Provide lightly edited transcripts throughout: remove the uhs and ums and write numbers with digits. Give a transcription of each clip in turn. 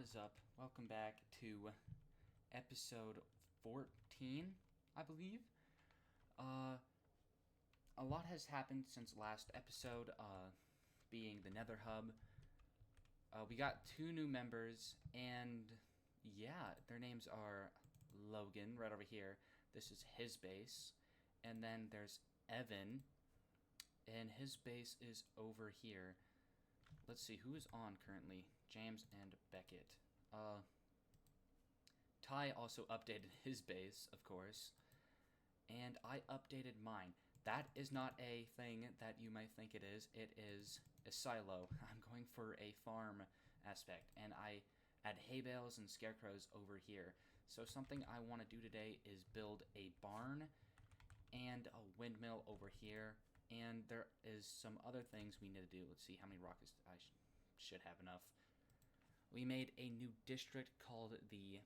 is up? Welcome back to episode 14, I believe. Uh, a lot has happened since last episode, being the Nether Hub. We got two new members, and yeah, their names are Logan, right over here. This is his base. And then there's Evan, and his base is over here. Let's see, who is on currently? James and Beckett. Ty also updated his base, of course, and I updated mine. That is not a thing that you might think it is. It is a silo. I'm going for a farm aspect, and I add hay bales and scarecrows over here. So something I want to do today is build a barn and a windmill over here, and there is some other things we need to do. Let's see how many rockets I should have enough. We made a new district called the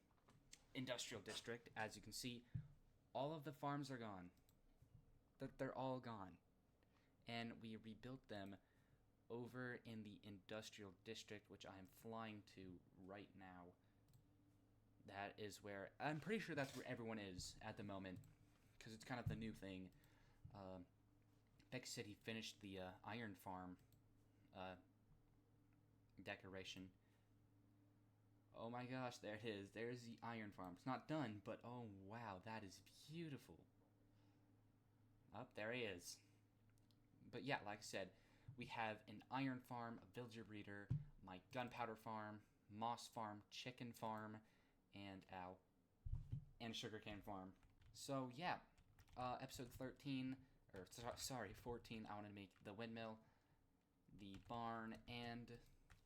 Industrial District. As you can see, all of the farms are gone. They're all gone. And we rebuilt them over in the Industrial District, which I am flying to right now. That is where, I'm pretty sure that's where everyone is at the moment, because it's kind of the new thing. Beck said he finished the iron farm decoration. Oh my gosh, there it is. There's the iron farm. It's not done, but oh wow, that is beautiful. Up there he is. But yeah, like I said, we have an iron farm, a villager breeder, my gunpowder farm, moss farm, chicken farm, and sugarcane farm. So yeah, episode 13, or sorry, 14, I want to make the windmill, the barn, and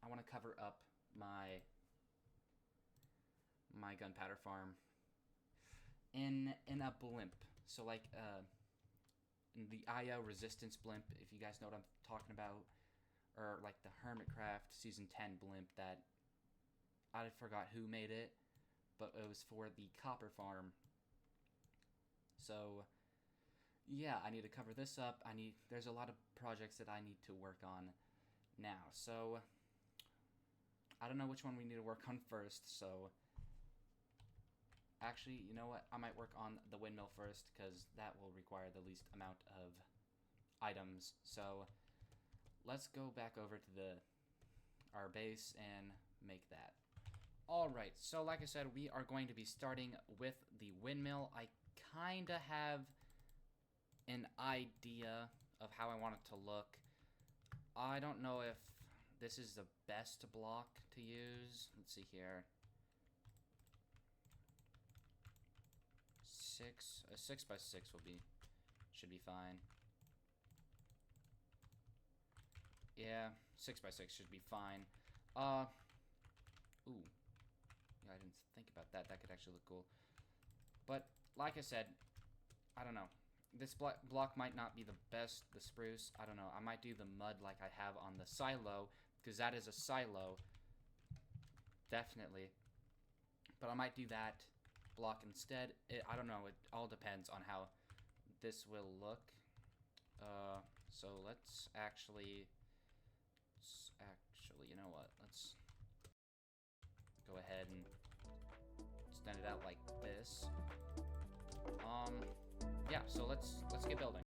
I want to cover up my gunpowder farm in a blimp. So like the IO resistance blimp, if you guys know what I'm talking about, or like the Hermitcraft season 10 blimp that I forgot who made it, but it was for the copper farm. So yeah, I need to cover this up. There's a lot of projects that I need to work on now. So I don't know which one we need to work on first, so actually, you know what? I might work on the windmill first, because that will require the least amount of items. So let's go back over to our base and make that. Alright, so like I said, we are going to be starting with the windmill. I kind of have an idea of how I want it to look. I don't know if this is the best block to use. Let's see here. A 6x6 should be fine. Yeah, 6x6 should be fine. Ooh. Yeah, I didn't think about that. That could actually look cool. But, like I said, I don't know. This block might not be the best, the spruce. I don't know. I might do the mud like I have on the silo, because that is a silo. Definitely. But I might do that block instead. I don't know. It all depends on how this will look. So let's actually, you know what? Let's go ahead and extend it out like this. Yeah, so let's get building.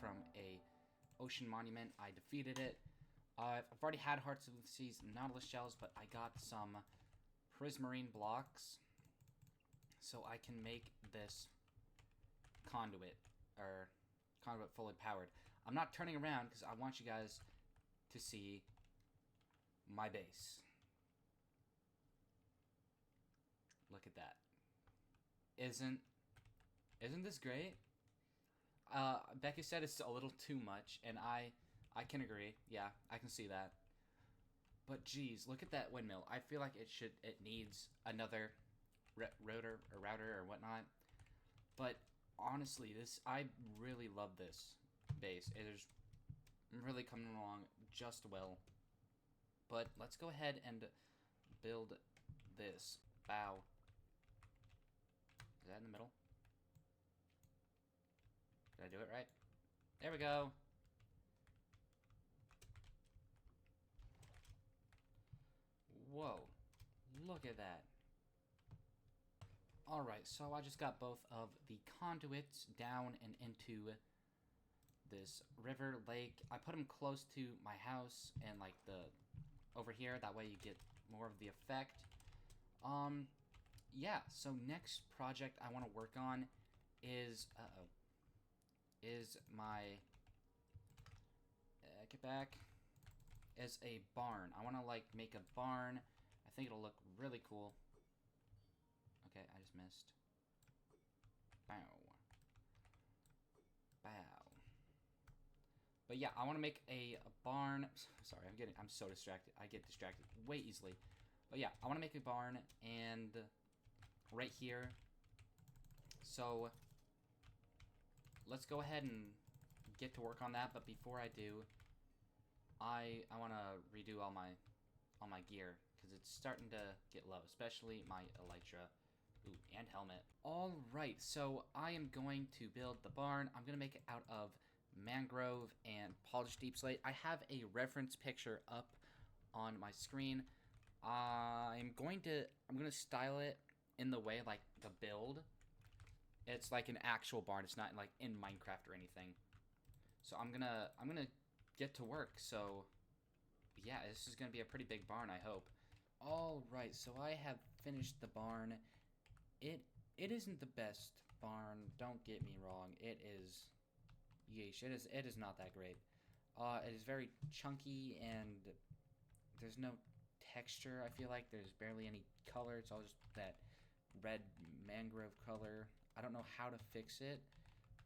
From a ocean monument. I defeated it. I've already had Hearts of the Seas and Nautilus shells, but I got some prismarine blocks. so I can make this conduit, or conduit fully powered. I'm not turning around because I want you guys to see my base. Look at that. Isn't this great? Becky said it's a little too much, and I can agree. Yeah, I can see that. But geez, look at that windmill. I feel like it needs another router or whatnot. But honestly, I really love this base. It is really coming along just well. But let's go ahead and build this. Bow. Is that in the middle? Did I do it right? There we go. Whoa. Look at that. Alright, so I just got both of the conduits down and into this river, lake. I put them close to my house and like over here. That way you get more of the effect. Yeah, so next project I want to work on is, my, get back, is a barn. I want to, like, make a barn. I think it'll look really cool. Okay, I just missed. Bow. Bow. But yeah, I want to make a barn. Sorry, I'm so distracted. I get distracted way easily. But yeah, I want to make a barn, and right here. So let's go ahead and get to work on that. But before I do, I want to redo all my gear because it's starting to get low, especially my elytra. Ooh, and helmet. All right, so I am going to build the barn. I'm gonna make it out of mangrove and polished deep slate. I have a reference picture up on my screen. I'm gonna style it in the way like the build. It's like an actual barn. It's not like in Minecraft or anything. So I'm gonna get to work. So yeah, this is gonna be a pretty big barn, I hope. All right, so I have finished the barn. It isn't the best barn. Don't get me wrong. It is, yeesh. It is not that great. It is very chunky and there's no texture. I feel like there's barely any color. It's all just that red mangrove color. I don't know how to fix it.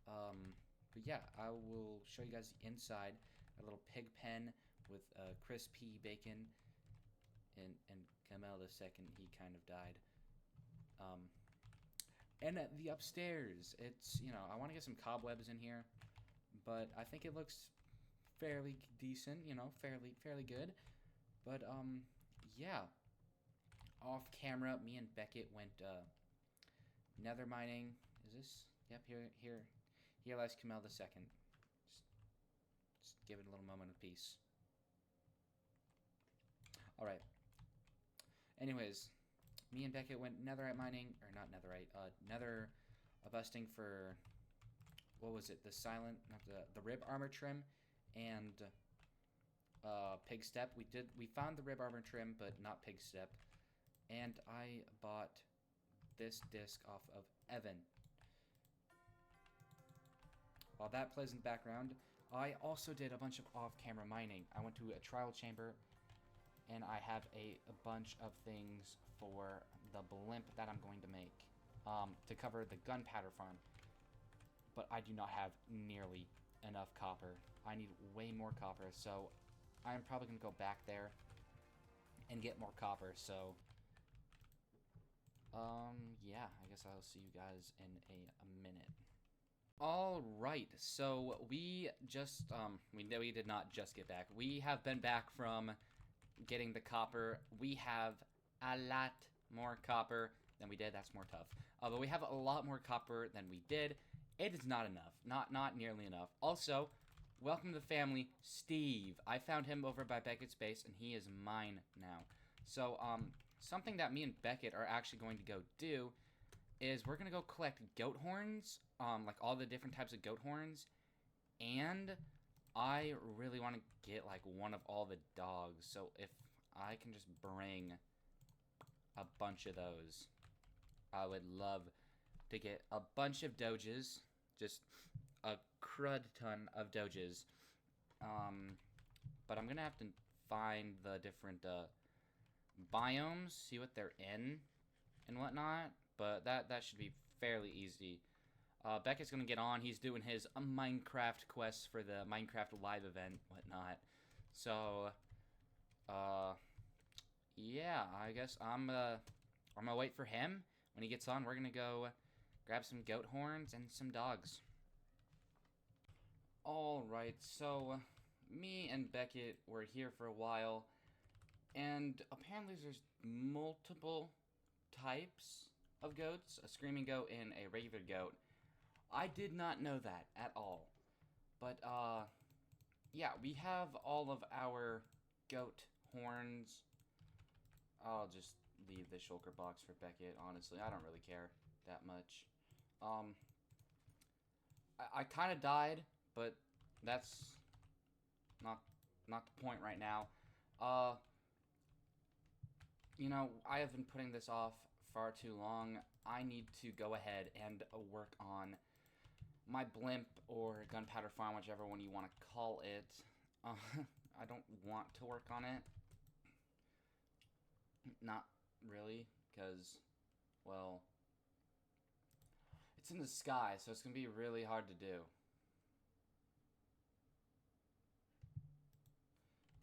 But yeah, I will show you guys the inside. A little pig pen with crispy bacon and Kamel the second, he kind of died. And the upstairs, it's, I want to get some cobwebs in here, but I think it looks fairly decent, fairly good. But, yeah. Off camera, me and Beckett went, nether mining. Is this? Yep, here lies Kamel the second. Just give it a little moment of peace. Alright. Anyways, me and Beckett went netherite mining, or not netherite, nether busting for, what was it, the rib armor trim, and pig step. We found the rib armor trim, but not pig step, and I bought this disc off of Evan. While that plays in the background, I also did a bunch of off-camera mining. I went to a trial chamber, and I have a bunch of things for the blimp that I'm going to make to cover the gunpowder farm. But I do not have nearly enough copper. I need way more copper, so I'm probably going to go back there and get more copper. So, yeah, I guess I'll see you guys in a minute. All right, so we just, we did not just get back. We have been back from getting the copper. We have a lot more copper than we did. That's more tough. But we have a lot more copper than we did. It is not enough. Not nearly enough. Also, welcome to the family, Steve. I found him over by Beckett's base, and he is mine now. So, something that me and Beckett are actually going to go do is we're going to go collect goat horns, like all the different types of goat horns, and I really want to get like one of all the dogs, so if I can just bring a bunch of those, I would love to get a bunch of doges, just a crud ton of doges. But I'm gonna have to find the different biomes, see what they're in and whatnot. But that should be fairly easy. Beckett's gonna get on. He's doing his Minecraft quest for the Minecraft live event, whatnot. So, yeah, I guess I'm gonna wait for him. When he gets on, we're gonna go grab some goat horns and some dogs. Alright, so me and Beckett were here for a while, and apparently there's multiple types of goats, a screaming goat and a regular goat. I did not know that at all. But, yeah, we have all of our goat horns. I'll just leave the shulker box for Beckett, honestly. I don't really care that much. I kind of died, but that's not the point right now. You know, I have been putting this off far too long. I need to go ahead and work on my blimp or gunpowder farm, whichever one you want to call it. I don't want to work on it. Not really, because, well, it's in the sky, so it's going to be really hard to do.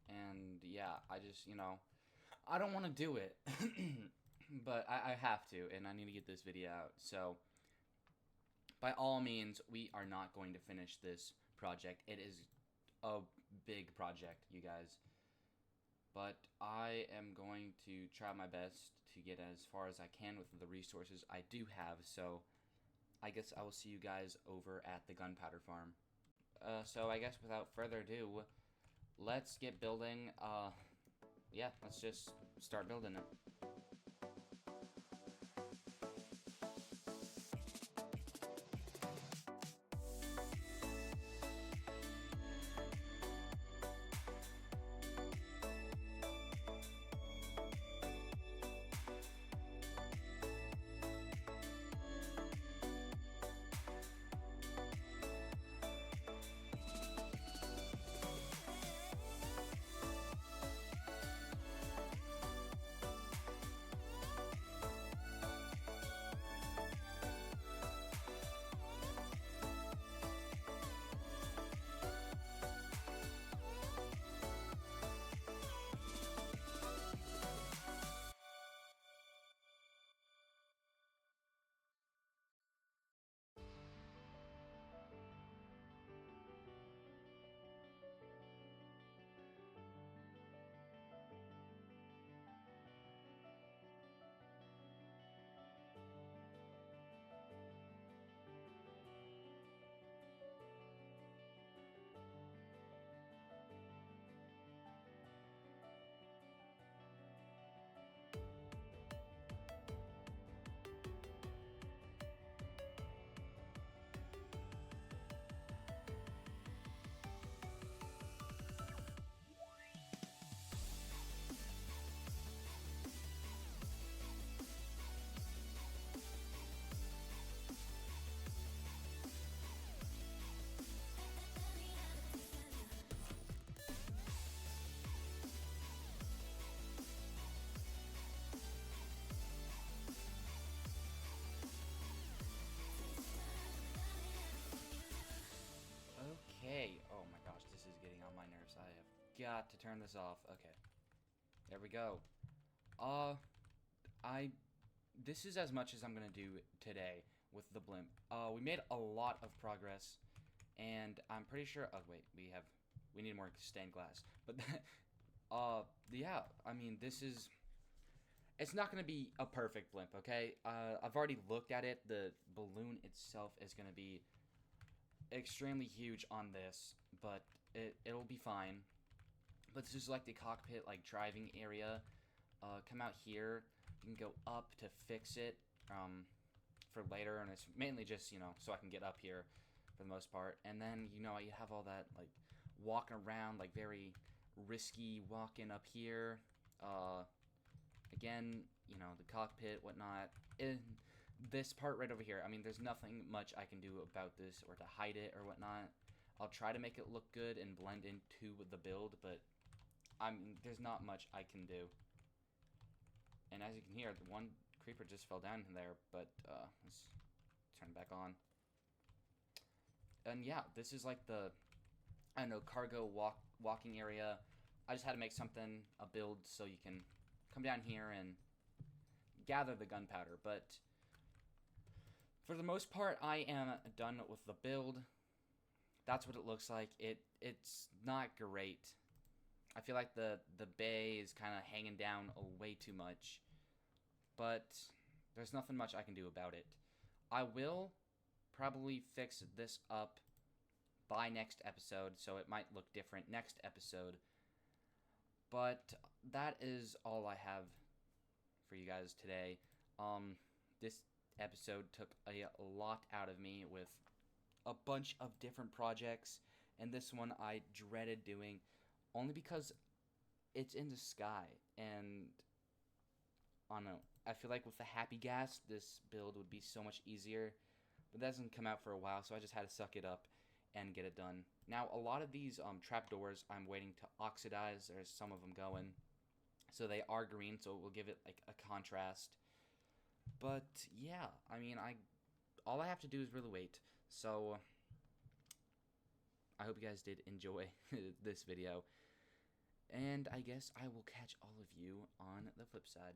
And, yeah, I just, you know, I don't want to do it. But I have to, and I need to get this video out. So, by all means, we are not going to finish this project. It is a big project, you guys. But I am going to try my best to get as far as I can with the resources I do have. So, I guess I will see you guys over at the gunpowder farm. So I guess without further ado, let's get building. Yeah, let's just start building it. Okay, oh my gosh, this is getting on my nerves. I have got to turn this off. Okay, there we go. This is as much as I'm gonna do today with the blimp. We made a lot of progress, and I'm pretty sure, oh wait, we need more stained glass. But, yeah, I mean, it's not gonna be a perfect blimp, okay? I've already looked at it. The balloon itself is gonna be extremely huge on this, but it'll be fine. But this is like the cockpit, like driving area. Come out here. You can go up to fix it for later, and it's mainly just, you know, so I can get up here for the most part. And then, you know, you have all that like walking around, like very risky walking up here. Again, you know, the cockpit, whatnot. this part right over here, I mean, there's nothing much I can do about this or to hide it or whatnot. I'll try to make it look good and blend into the build, but there's not much I can do. And as you can hear, the one creeper just fell down there, but let's turn it back on. And yeah, this is like the, I don't know, cargo walking area. I just had to make something, a build, so you can come down here and gather the gunpowder. But for the most part, I am done with the build. That's what it looks like. It's not great. I feel like the bay is kind of hanging down way too much. But there's nothing much I can do about it. I will probably fix this up by next episode, so it might look different next episode. But that is all I have for you guys today. This episode took a lot out of me with a bunch of different projects, and this one I dreaded doing only because it's in the sky, and I don't know, I feel like with the happy gas this build would be so much easier, but that doesn't come out for a while, so I just had to suck it up and get it done. Now a lot of these trapdoors I'm waiting to oxidize. There's some of them going, so they are green, so it will give it like a contrast. But yeah, I mean, all I have to do is really wait. So I hope you guys did enjoy this video, and I guess I will catch all of you on the flip side.